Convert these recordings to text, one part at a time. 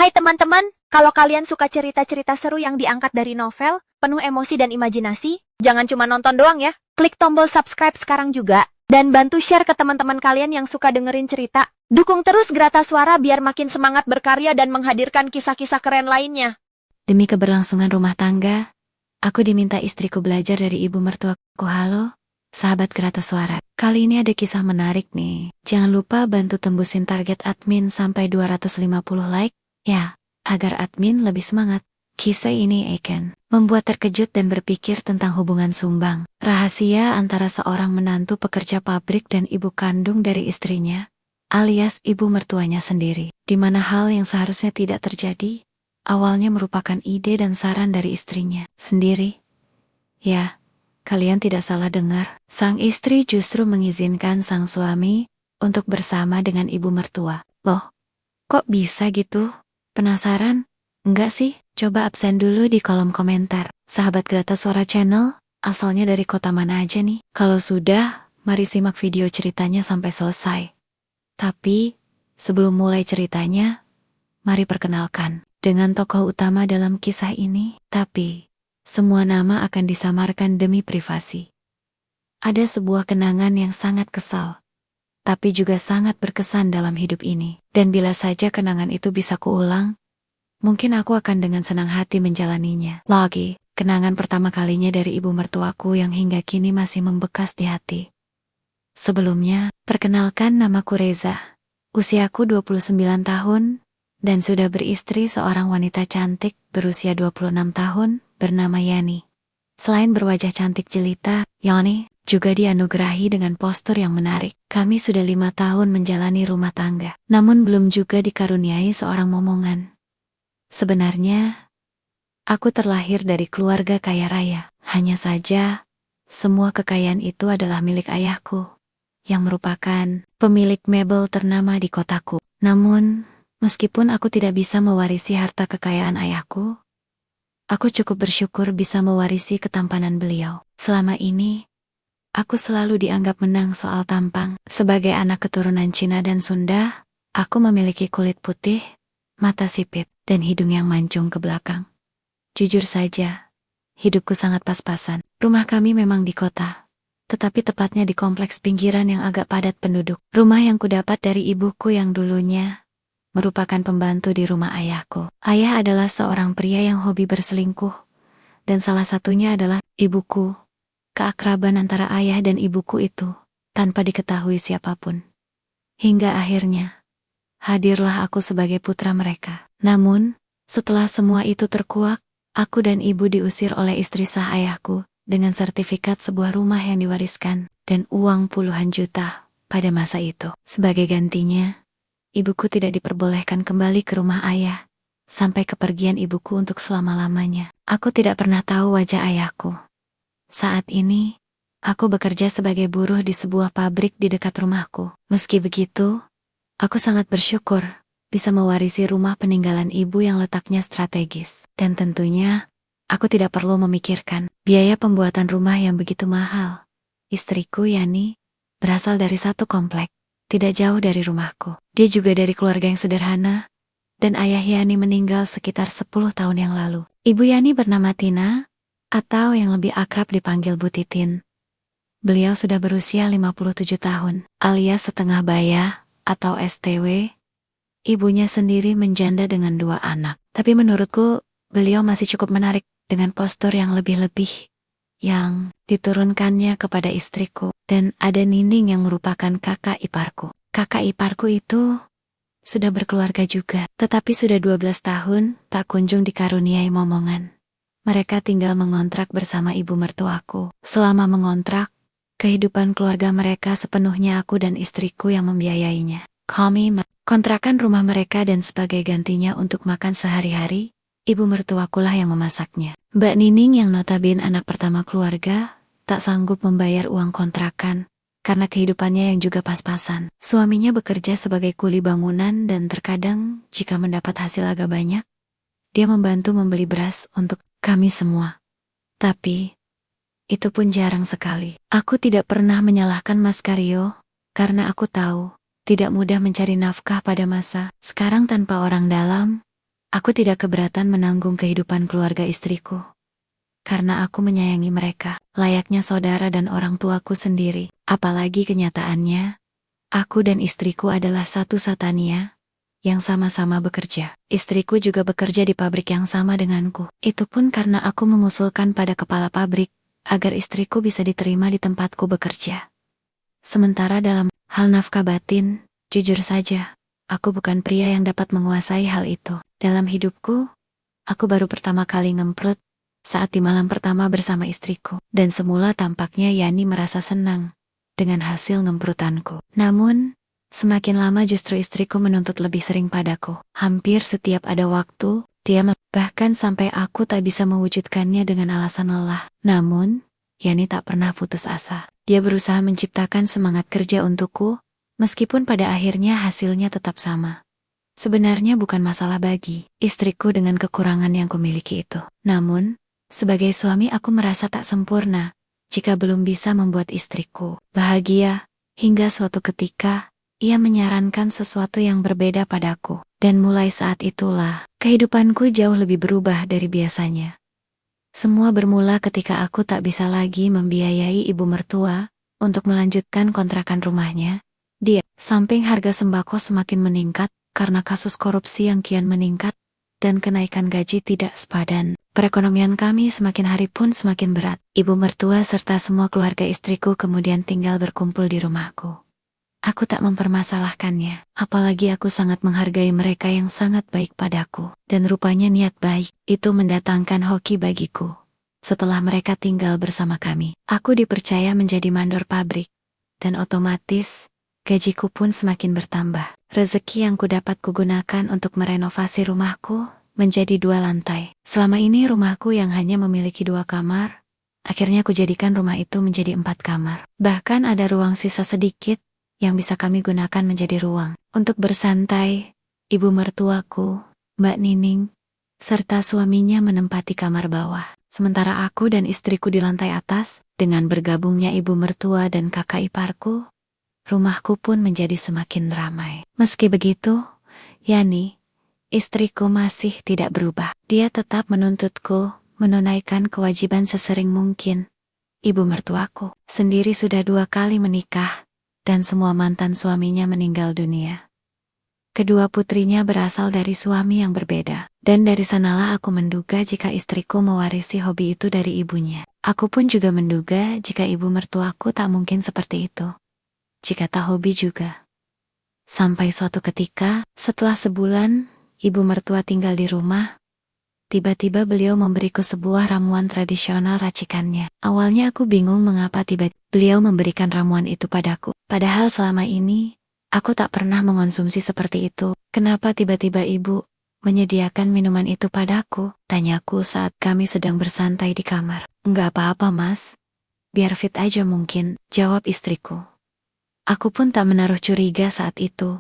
Hai teman-teman, kalau kalian suka cerita-cerita seru yang diangkat dari novel, penuh emosi dan imajinasi, jangan cuma nonton doang ya. Klik tombol subscribe sekarang juga, dan bantu share ke teman-teman kalian yang suka dengerin cerita. Dukung terus Grata Suara biar makin semangat berkarya dan menghadirkan kisah-kisah keren lainnya. Demi keberlangsungan rumah tangga, aku diminta istriku belajar dari ibu mertuaku. Halo, sahabat Grata Suara. Kali ini ada kisah menarik nih. Jangan lupa bantu tembusin target admin sampai 250 like, ya, agar admin lebih semangat. Kisah ini akan membuat terkejut dan berpikir tentang hubungan sumbang. Rahasia antara seorang menantu pekerja pabrik dan ibu kandung dari istrinya, alias ibu mertuanya sendiri. Di mana hal yang seharusnya tidak terjadi, awalnya merupakan ide dan saran dari istrinya sendiri. Ya, kalian tidak salah dengar. Sang istri justru mengizinkan sang suami untuk bersama dengan ibu mertua. Loh, kok bisa gitu? Penasaran? Enggak sih? Coba absen dulu di kolom komentar. Sahabat Grata Suara Channel, asalnya dari kota mana aja nih? Kalau sudah, mari simak video ceritanya sampai selesai. Tapi, sebelum mulai ceritanya, mari perkenalkan dengan tokoh utama dalam kisah ini. Tapi, semua nama akan disamarkan demi privasi. Ada sebuah kenangan yang sangat kesal, tapi juga sangat berkesan dalam hidup ini. Dan bila saja kenangan itu bisa kuulang, mungkin aku akan dengan senang hati menjalaninya. Lagi, kenangan pertama kalinya dari ibu mertuaku yang hingga kini masih membekas di hati. Sebelumnya, perkenalkan namaku Reza. Usiaku 29 tahun, dan sudah beristri seorang wanita cantik berusia 26 tahun, bernama Yani. Selain berwajah cantik jelita, Yani juga dianugerahi dengan postur yang menarik. Kami sudah 5 tahun menjalani rumah tangga, namun belum juga dikaruniai seorang momongan. Sebenarnya, aku terlahir dari keluarga kaya raya. Hanya saja, semua kekayaan itu adalah milik ayahku, yang merupakan pemilik mebel ternama di kotaku. Namun, meskipun aku tidak bisa mewarisi harta kekayaan ayahku, aku cukup bersyukur bisa mewarisi ketampanan beliau. Selama ini, aku selalu dianggap menang soal tampang. Sebagai anak keturunan Cina dan Sunda, aku memiliki kulit putih, mata sipit, dan hidung yang mancung ke belakang. Jujur saja, hidupku sangat pas-pasan. Rumah kami memang di kota, tetapi tepatnya di kompleks pinggiran yang agak padat penduduk. Rumah yang kudapat dari ibuku yang dulunya merupakan pembantu di rumah ayahku. Ayah adalah seorang pria yang hobi berselingkuh, dan salah satunya adalah ibuku. Keakraban antara ayah dan ibuku itu tanpa diketahui siapapun. Hingga akhirnya, hadirlah aku sebagai putra mereka. Namun, setelah semua itu terkuak, aku dan ibu diusir oleh istri sah ayahku dengan sertifikat sebuah rumah yang diwariskan dan uang puluhan juta pada masa itu. Sebagai gantinya, ibuku tidak diperbolehkan kembali ke rumah ayah sampai kepergian ibuku untuk selama-lamanya. Aku tidak pernah tahu wajah ayahku. Saat ini, aku bekerja sebagai buruh di sebuah pabrik di dekat rumahku. Meski begitu, aku sangat bersyukur bisa mewarisi rumah peninggalan ibu yang letaknya strategis. Dan tentunya, aku tidak perlu memikirkan biaya pembuatan rumah yang begitu mahal. Istriku, Yani, berasal dari satu komplek, tidak jauh dari rumahku. Dia juga dari keluarga yang sederhana, dan ayah Yani meninggal sekitar 10 tahun yang lalu. Ibu Yani bernama Tina, atau yang lebih akrab dipanggil Bu Titin. Beliau sudah berusia 57 tahun, alias setengah baya, atau STW. Ibunya sendiri menjanda dengan 2 anak. Tapi menurutku, beliau masih cukup menarik dengan postur yang lebih-lebih yang diturunkannya kepada istriku. Dan ada Nining yang merupakan kakak iparku. Kakak iparku itu sudah berkeluarga juga, tetapi sudah 12 tahun tak kunjung dikaruniai momongan. Mereka tinggal mengontrak bersama ibu mertuaku. Selama mengontrak, kehidupan keluarga mereka sepenuhnya aku dan istriku yang membiayainya. Kontrakan rumah mereka dan sebagai gantinya untuk makan sehari-hari, ibu mertuakulah yang memasaknya. Mbak Nining yang notabene anak pertama keluarga, tak sanggup membayar uang kontrakan, karena kehidupannya yang juga pas-pasan. Suaminya bekerja sebagai kuli bangunan dan terkadang, jika mendapat hasil agak banyak, dia membantu membeli beras untuk kami semua. Tapi, itu pun jarang sekali. Aku tidak pernah menyalahkan Mas Karyo, karena aku tahu, tidak mudah mencari nafkah pada masa sekarang tanpa orang dalam. Aku tidak keberatan menanggung kehidupan keluarga istriku. Karena aku menyayangi mereka, layaknya saudara dan orang tuaku sendiri. Apalagi kenyataannya, aku dan istriku adalah satu Satania yang sama-sama bekerja. Istriku juga bekerja di pabrik yang sama denganku. Itu pun karena aku mengusulkan pada kepala pabrik agar istriku bisa diterima di tempatku bekerja. Sementara dalam hal nafkah batin, jujur saja, aku bukan pria yang dapat menguasai hal itu. Dalam hidupku, aku baru pertama kali ngemprut saat di malam pertama bersama istriku. Dan semula tampaknya Yani merasa senang dengan hasil ngemprutanku. Namun, semakin lama justru istriku menuntut lebih sering padaku. Hampir setiap ada waktu, dia bahkan sampai aku tak bisa mewujudkannya dengan alasan lelah. Namun, Yani tak pernah putus asa. Dia berusaha menciptakan semangat kerja untukku, meskipun pada akhirnya hasilnya tetap sama. Sebenarnya bukan masalah bagi istriku dengan kekurangan yang kumiliki itu. Namun, sebagai suami aku merasa tak sempurna jika belum bisa membuat istriku bahagia, hingga suatu ketika ia menyarankan sesuatu yang berbeda padaku. Dan mulai saat itulah, kehidupanku jauh lebih berubah dari biasanya. Semua bermula ketika aku tak bisa lagi membiayai ibu mertua untuk melanjutkan kontrakan rumahnya. Dia, samping harga sembako semakin meningkat karena kasus korupsi yang kian meningkat dan kenaikan gaji tidak sepadan, perekonomian kami semakin hari pun semakin berat. Ibu mertua serta semua keluarga istriku kemudian tinggal berkumpul di rumahku. Aku tak mempermasalahkannya, apalagi aku sangat menghargai mereka yang sangat baik padaku. Dan rupanya niat baik itu mendatangkan hoki bagiku. Setelah mereka tinggal bersama kami, aku dipercaya menjadi mandor pabrik. Dan otomatis, gajiku pun semakin bertambah. Rezeki yang kudapat kugunakan untuk merenovasi rumahku menjadi 2 lantai. Selama ini rumahku yang hanya memiliki 2 kamar, akhirnya kujadikan rumah itu menjadi 4 kamar. Bahkan ada ruang sisa sedikit yang bisa kami gunakan menjadi ruang untuk bersantai. Ibu mertuaku, Mbak Nining, serta suaminya menempati kamar bawah. Sementara aku dan istriku di lantai atas. Dengan bergabungnya ibu mertua dan kakak iparku, rumahku pun menjadi semakin ramai. Meski begitu, Yani, istriku masih tidak berubah. Dia tetap menuntutku menunaikan kewajiban sesering mungkin. Ibu mertuaku sendiri sudah 2 kali menikah, dan semua mantan suaminya meninggal dunia. Kedua putrinya berasal dari suami yang berbeda, dan dari sanalah aku menduga jika istriku mewarisi hobi itu dari ibunya. Aku pun juga menduga jika ibu mertuaku tak mungkin seperti itu, jika tak hobi juga. Sampai suatu ketika, setelah sebulan, ibu mertua tinggal di rumah, tiba-tiba beliau memberiku sebuah ramuan tradisional racikannya. Awalnya aku bingung mengapa tiba-tiba beliau memberikan ramuan itu padaku. Padahal selama ini, aku tak pernah mengonsumsi seperti itu. Kenapa tiba-tiba ibu menyediakan minuman itu padaku? Tanyaku saat kami sedang bersantai di kamar. Enggak apa-apa mas, biar fit aja mungkin, jawab istriku. Aku pun tak menaruh curiga saat itu,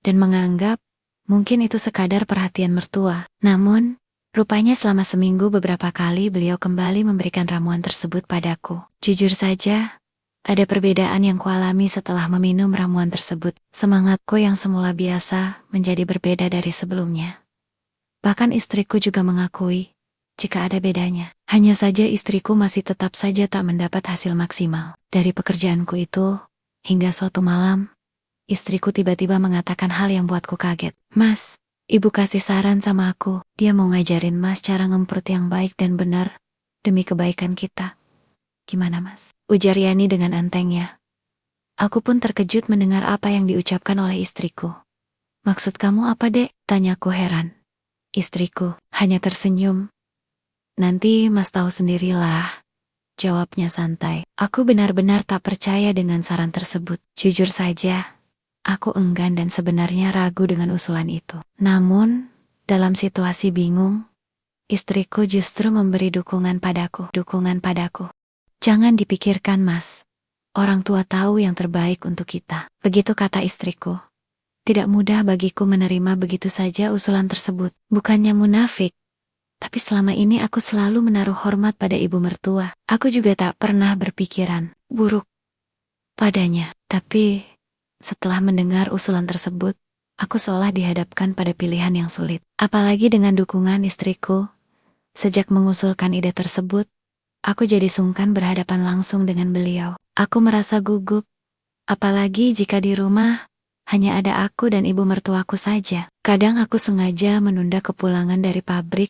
dan menganggap mungkin itu sekadar perhatian mertua. Namun, rupanya selama seminggu beberapa kali beliau kembali memberikan ramuan tersebut padaku. Jujur saja, ada perbedaan yang kualami setelah meminum ramuan tersebut. Semangatku yang semula biasa menjadi berbeda dari sebelumnya. Bahkan istriku juga mengakui jika ada bedanya. Hanya saja istriku masih tetap saja tak mendapat hasil maksimal dari pekerjaanku itu. Hingga suatu malam, istriku tiba-tiba mengatakan hal yang buatku kaget. Mas, ibu kasih saran sama aku. Dia mau ngajarin mas cara ngemprut yang baik dan benar demi kebaikan kita. Gimana mas? Ujar Yani dengan entengnya. Aku pun terkejut mendengar apa yang diucapkan oleh istriku. Maksud kamu apa dek? Tanyaku heran. Istriku hanya tersenyum. Nanti mas tahu sendirilah, jawabnya santai. Aku benar-benar tak percaya dengan saran tersebut. Jujur saja, aku enggan dan sebenarnya ragu dengan usulan itu. Namun, dalam situasi bingung, istriku justru memberi dukungan padaku. Jangan dipikirkan mas, orang tua tahu yang terbaik untuk kita. Begitu kata istriku. Tidak mudah bagiku menerima begitu saja usulan tersebut. Bukannya munafik, tapi selama ini aku selalu menaruh hormat pada ibu mertua. Aku juga tak pernah berpikiran buruk padanya. Tapi, setelah mendengar usulan tersebut, Aku seolah dihadapkan pada pilihan yang sulit. Apalagi dengan dukungan istriku. Sejak mengusulkan ide tersebut, aku jadi sungkan berhadapan langsung dengan beliau. Aku merasa gugup, apalagi jika di rumah hanya ada aku dan ibu mertuaku saja. Kadang aku sengaja menunda kepulangan dari pabrik.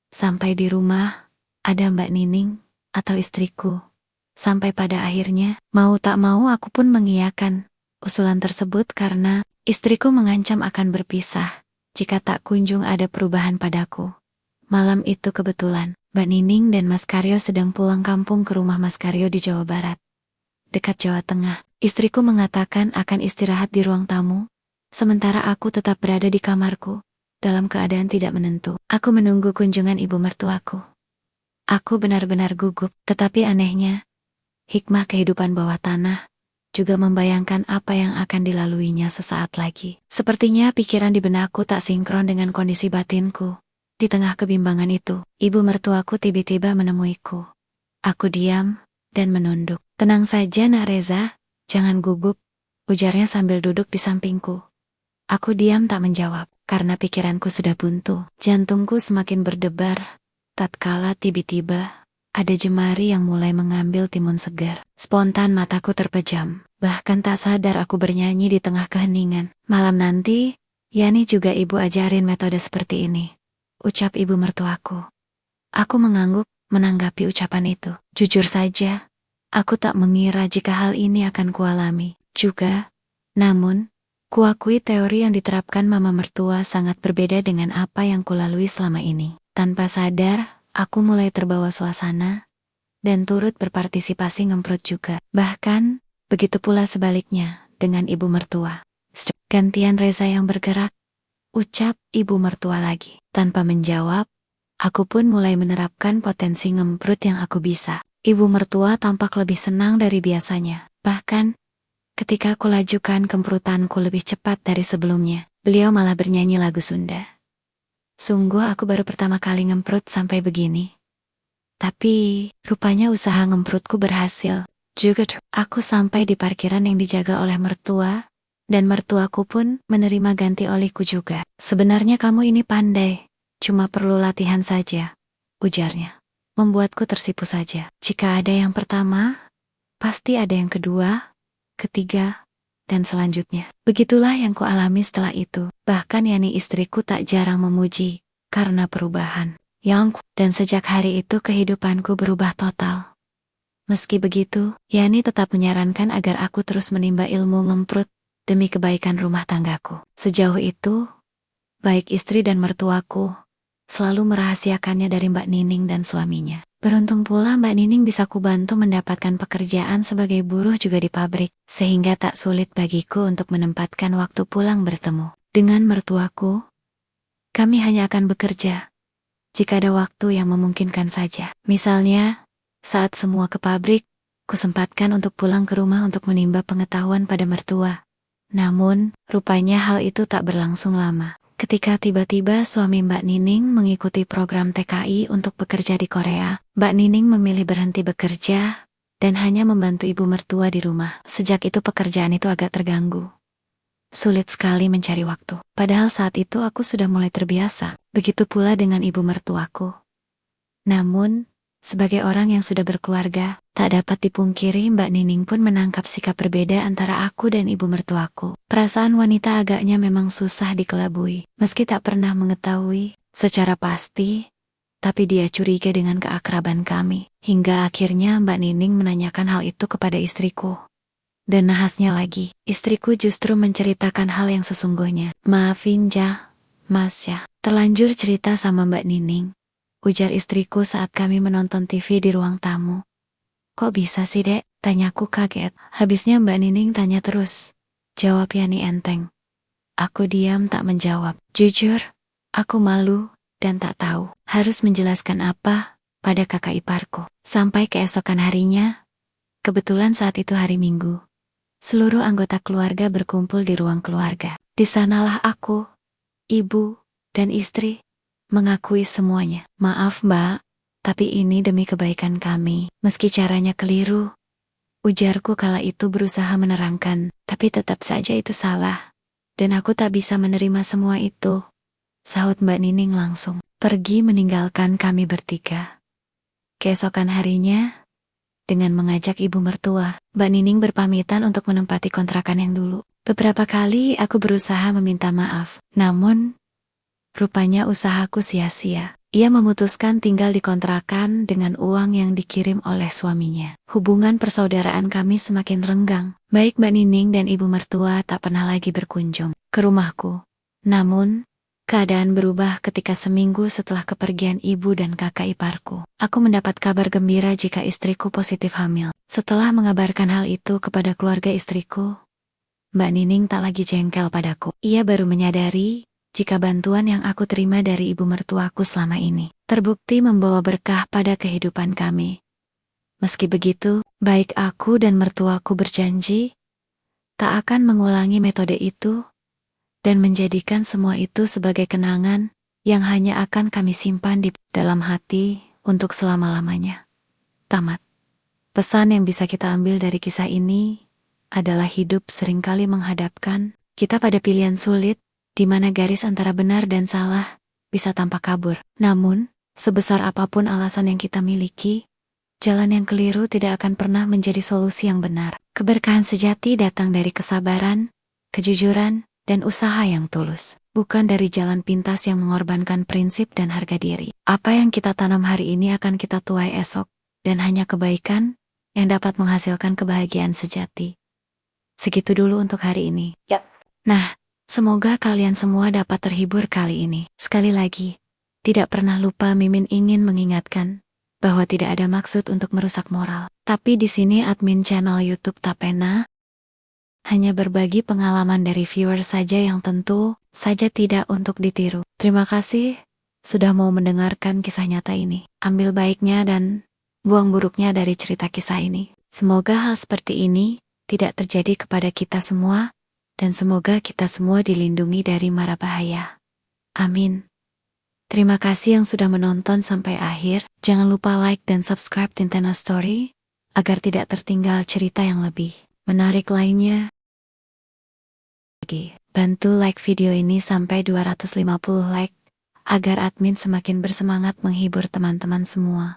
Sampai di rumah, ada Mbak Nining atau istriku. Sampai pada akhirnya, mau tak mau aku pun mengiyakan usulan tersebut karena istriku mengancam akan berpisah jika tak kunjung ada perubahan padaku. Malam itu kebetulan, Mbak Nining dan Mas Karyo sedang pulang kampung ke rumah Mas Karyo di Jawa Barat, dekat Jawa Tengah. Istriku mengatakan akan istirahat di ruang tamu, sementara aku tetap berada di kamarku, dalam keadaan tidak menentu. Aku menunggu kunjungan ibu mertuaku. Aku benar-benar gugup, tetapi anehnya, hikmah kehidupan bawah tanah juga membayangkan apa yang akan dilaluinya sesaat lagi. Sepertinya pikiran di benakku tak sinkron dengan kondisi batinku. Di tengah kebimbangan itu, ibu mertuaku tiba-tiba menemuiku. Aku diam dan menunduk. Tenang saja Nak Reza, jangan gugup, ujarnya sambil duduk di sampingku. Aku diam tak menjawab, karena pikiranku sudah buntu. Jantungku semakin berdebar, tatkala tiba-tiba ada jemari yang mulai mengambil timun segar. Spontan mataku terpejam, bahkan tak sadar aku bernyanyi di tengah keheningan. Malam nanti, Yani juga ibu ajarin metode seperti ini, ucap ibu mertuaku. Aku mengangguk menanggapi ucapan itu. Jujur saja, aku tak mengira jika hal ini akan kualami juga. Namun, kuakui teori yang diterapkan mama mertua sangat berbeda dengan apa yang kulalui selama ini. Tanpa sadar, aku mulai terbawa suasana dan turut berpartisipasi ngemprut juga. Bahkan, begitu pula sebaliknya dengan ibu mertua. Gantian Reza yang bergerak, ucap ibu mertua lagi. Tanpa menjawab, aku pun mulai menerapkan potensi ngemprut yang aku bisa. Ibu mertua tampak lebih senang dari biasanya. Bahkan, ketika aku lajukan kemprutanku lebih cepat dari sebelumnya, beliau malah bernyanyi lagu Sunda. Sungguh aku baru pertama kali ngemprut sampai begini. Tapi, rupanya usaha ngemprutku berhasil. Juga aku sampai di parkiran yang dijaga oleh mertua, dan mertuaku pun menerima ganti oliku juga. Sebenarnya kamu ini pandai, cuma perlu latihan saja, ujarnya. Membuatku tersipu saja. Jika ada yang pertama, pasti ada yang kedua, ketiga, dan selanjutnya. Begitulah yang kualami setelah itu. Bahkan Yani istriku tak jarang memuji karena perubahan. Dan sejak hari itu kehidupanku berubah total. Meski begitu, Yani tetap menyarankan agar aku terus menimba ilmu ngemprut demi kebaikan rumah tanggaku. Sejauh itu, baik istri dan mertuaku selalu merahasiakannya dari Mbak Nining dan suaminya. Beruntung pula Mbak Nining bisa kubantu mendapatkan pekerjaan sebagai buruh juga di pabrik, sehingga tak sulit bagiku untuk menempatkan waktu pulang bertemu dengan mertuaku. Kami hanya akan bekerja jika ada waktu yang memungkinkan saja. Misalnya, saat semua ke pabrik, kusempatkan untuk pulang ke rumah untuk menimba pengetahuan pada mertua. Namun, rupanya hal itu tak berlangsung lama. Ketika tiba-tiba suami Mbak Nining mengikuti program TKI untuk bekerja di Korea, Mbak Nining memilih berhenti bekerja dan hanya membantu ibu mertua di rumah. Sejak itu pekerjaan itu agak terganggu. Sulit sekali mencari waktu. Padahal saat itu aku sudah mulai terbiasa. Begitu pula dengan ibu mertuaku. Namun, sebagai orang yang sudah berkeluarga, tak dapat dipungkiri Mbak Nining pun menangkap sikap berbeda antara aku dan ibu mertuaku. Perasaan wanita agaknya memang susah dikelabui. Meski tak pernah mengetahui secara pasti, tapi dia curiga dengan keakraban kami. Hingga akhirnya Mbak Nining menanyakan hal itu kepada istriku. Dan nahasnya lagi, istriku justru menceritakan hal yang sesungguhnya. Maafin Ja, Mas Ya, terlanjur cerita sama Mbak Nining, ujar istriku saat kami menonton TV di ruang tamu. Kok bisa sih Dek? Tanyaku kaget. Habisnya Mbak Nining tanya terus. Jawab Yani enteng. Aku diam tak menjawab. Jujur, aku malu dan tak tahu harus menjelaskan apa pada kakak iparku. Sampai keesokan harinya, kebetulan saat itu hari Minggu, seluruh anggota keluarga berkumpul di ruang keluarga. Di sanalah aku, ibu, dan istri mengakui semuanya. Maaf Mbak, tapi ini demi kebaikan kami. Meski caranya keliru, ujarku kala itu berusaha menerangkan, tapi tetap saja itu salah. Dan aku tak bisa menerima semua itu, sahut Mbak Nining langsung. Pergi meninggalkan kami bertiga. Keesokan harinya, dengan mengajak ibu mertua, Mbak Nining berpamitan untuk menempati kontrakan yang dulu. Beberapa kali aku berusaha meminta maaf, namun rupanya usahaku sia-sia. Ia memutuskan tinggal di kontrakan dengan uang yang dikirim oleh suaminya. Hubungan persaudaraan kami semakin renggang. Baik Mbak Nining dan ibu mertua tak pernah lagi berkunjung ke rumahku. Namun, keadaan berubah ketika seminggu setelah kepergian ibu dan kakak iparku. Aku mendapat kabar gembira jika istriku positif hamil. Setelah mengabarkan hal itu kepada keluarga istriku, Mbak Nining tak lagi jengkel padaku. Ia baru menyadari jika bantuan yang aku terima dari ibu mertuaku selama ini terbukti membawa berkah pada kehidupan kami. Meski begitu, baik aku dan mertuaku berjanji tak akan mengulangi metode itu dan menjadikan semua itu sebagai kenangan yang hanya akan kami simpan di dalam hati untuk selama-lamanya. Tamat. Pesan yang bisa kita ambil dari kisah ini adalah hidup seringkali menghadapkan kita pada pilihan sulit, di mana garis antara benar dan salah bisa tampak kabur. Namun, sebesar apapun alasan yang kita miliki, jalan yang keliru tidak akan pernah menjadi solusi yang benar. Keberkahan sejati datang dari kesabaran, kejujuran, dan usaha yang tulus, bukan dari jalan pintas yang mengorbankan prinsip dan harga diri. Apa yang kita tanam hari ini akan kita tuai esok, dan hanya kebaikan yang dapat menghasilkan kebahagiaan sejati. Segitu dulu untuk hari ini. Yap. Nah, semoga kalian semua dapat terhibur kali ini. Sekali lagi, tidak pernah lupa Mimin ingin mengingatkan bahwa tidak ada maksud untuk merusak moral. Tapi di sini admin channel YouTube Tapena hanya berbagi pengalaman dari viewer saja yang tentu saja tidak untuk ditiru. Terima kasih sudah mau mendengarkan kisah nyata ini. Ambil baiknya dan buang buruknya dari cerita kisah ini. Semoga hal seperti ini tidak terjadi kepada kita semua, dan semoga kita semua dilindungi dari mara bahaya. Amin. Terima kasih yang sudah menonton sampai akhir. Jangan lupa like dan subscribe Tintena Story, agar tidak tertinggal cerita yang lebih menarik lainnya. Bantu like video ini sampai 250 like, agar admin semakin bersemangat menghibur teman-teman semua.